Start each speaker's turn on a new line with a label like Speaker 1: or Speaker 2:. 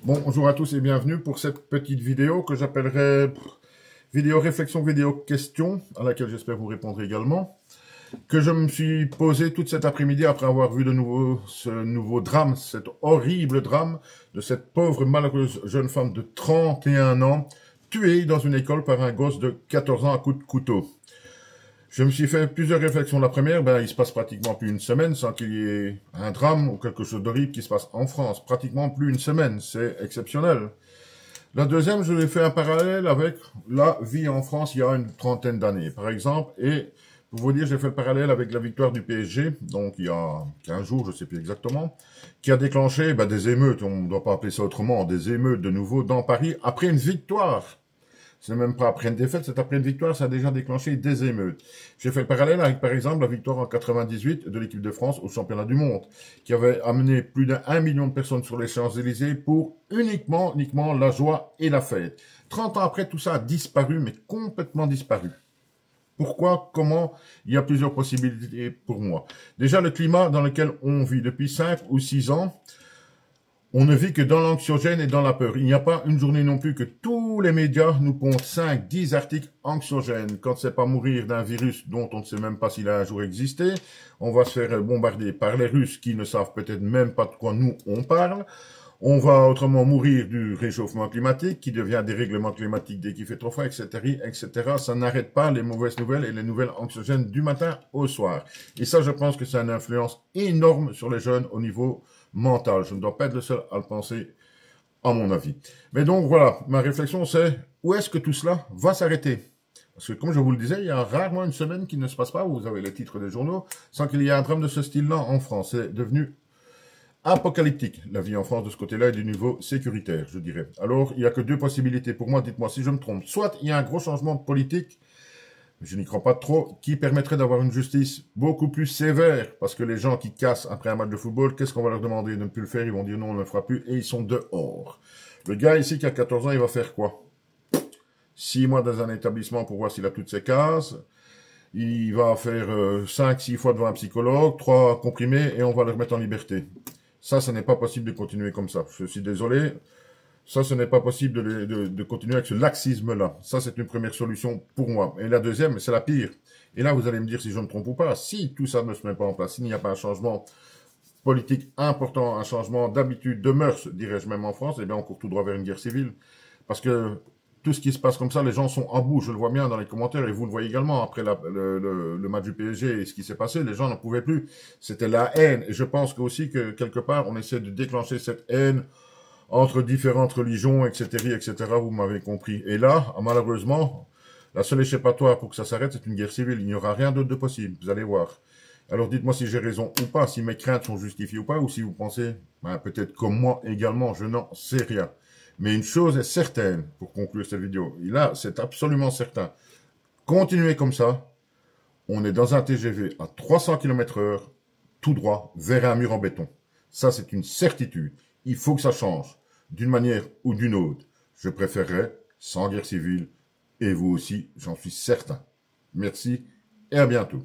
Speaker 1: Bonjour à tous et bienvenue pour cette petite vidéo que j'appellerai vidéo réflexion, vidéo question, à laquelle j'espère vous répondre également, que je me suis posé toute cet après-midi après avoir vu ce nouveau drame, cet horrible drame de cette pauvre malheureuse jeune femme de 31 ans, tuée dans une école par un gosse de 14 ans à coups de couteau. Je me suis fait plusieurs réflexions. La première, il se passe pratiquement plus une semaine sans qu'il y ait un drame ou quelque chose d'horrible qui se passe en France. Pratiquement plus une semaine. C'est exceptionnel. La deuxième, je l'ai fait un parallèle avec la vie en France il y a une trentaine d'années, par exemple. Et pour vous dire, j'ai fait le parallèle avec la victoire du PSG, donc il y a 15 jours, je ne sais plus exactement, qui a déclenché des émeutes, on ne doit pas appeler ça autrement, des émeutes de nouveau dans Paris après une victoire. Ce n'est même pas après une défaite, c'est après une victoire, ça a déjà déclenché des émeutes. J'ai fait le parallèle avec, par exemple, la victoire en 98 de l'équipe de France au championnat du monde, qui avait amené plus d'1 million de personnes sur les Champs-Élysées pour uniquement la joie et la fête. 30 ans après, tout ça a disparu, mais complètement disparu. Pourquoi? Comment? Il y a plusieurs possibilités pour moi. Déjà, le climat dans lequel on vit depuis 5 ou 6 ans, on ne vit que dans l'anxiogène et dans la peur. Il n'y a pas une journée non plus que tous les médias nous pondent 5, 10 articles anxiogènes. Quand c'est pas mourir d'un virus dont on ne sait même pas s'il a un jour existé, on va se faire bombarder par les Russes qui ne savent peut-être même pas de quoi nous on parle. On va autrement mourir du réchauffement climatique qui devient dérèglement climatique dès qu'il fait trop froid, etc., etc. Ça n'arrête pas les mauvaises nouvelles et les nouvelles anxiogènes du matin au soir. Et ça, je pense que ça a une influence énorme sur les jeunes au niveau mental. Je ne dois pas être le seul à le penser, à mon avis. Mais donc, voilà, ma réflexion, c'est où est-ce que tout cela va s'arrêter? Parce que, comme je vous le disais, il y a rarement une semaine qui ne se passe pas, où vous avez les titres des journaux, sans qu'il y ait un drame de ce style-là en France. C'est devenu apocalyptique, la vie en France de ce côté-là et du niveau sécuritaire, je dirais. Alors, il n'y a que deux possibilités pour moi, dites-moi si je me trompe. Soit il y a un gros changement politique, je n'y crois pas trop, qui permettrait d'avoir une justice beaucoup plus sévère, parce que les gens qui cassent après un match de football, qu'est-ce qu'on va leur demander de ne plus le faire? Ils vont dire non, on ne le fera plus, et ils sont dehors. Le gars ici qui a 14 ans, il va faire quoi? 6 mois dans un établissement pour voir s'il a toutes ses cases. Il va faire 5-6 fois devant un psychologue, 3 comprimés, et on va le remettre en liberté. Ça, ce n'est pas possible de continuer comme ça. Je suis désolé. Ça, ce n'est pas possible de continuer avec ce laxisme-là. Ça, c'est une première solution pour moi. Et la deuxième, c'est la pire. Et là, vous allez me dire si je me trompe ou pas. Si tout ça ne se met pas en place, s'il n'y a pas un changement politique important, un changement d'habitude, de mœurs, dirais-je même en France, eh bien, on court tout droit vers une guerre civile. Parce que tout ce qui se passe comme ça, les gens sont à bout. Je le vois bien dans les commentaires et vous le voyez également après le match du PSG et ce qui s'est passé. Les gens n'en pouvaient plus. C'était la haine. Et je pense aussi que quelque part, on essaie de déclencher cette haine entre différentes religions, etc., etc. Vous m'avez compris. Et là, malheureusement, la seule échappatoire pour que ça s'arrête, c'est une guerre civile. Il n'y aura rien d'autre de possible. Vous allez voir. Alors dites-moi si j'ai raison ou pas, si mes craintes sont justifiées ou pas, ou si vous pensez, peut-être comme moi également, je n'en sais rien. Mais une chose est certaine, pour conclure cette vidéo, et là, c'est absolument certain. Continuez comme ça, on est dans un TGV à 300 km/h, tout droit, vers un mur en béton. Ça, c'est une certitude. Il faut que ça change, d'une manière ou d'une autre. Je préférerais sans guerre civile, et vous aussi, j'en suis certain. Merci et à bientôt.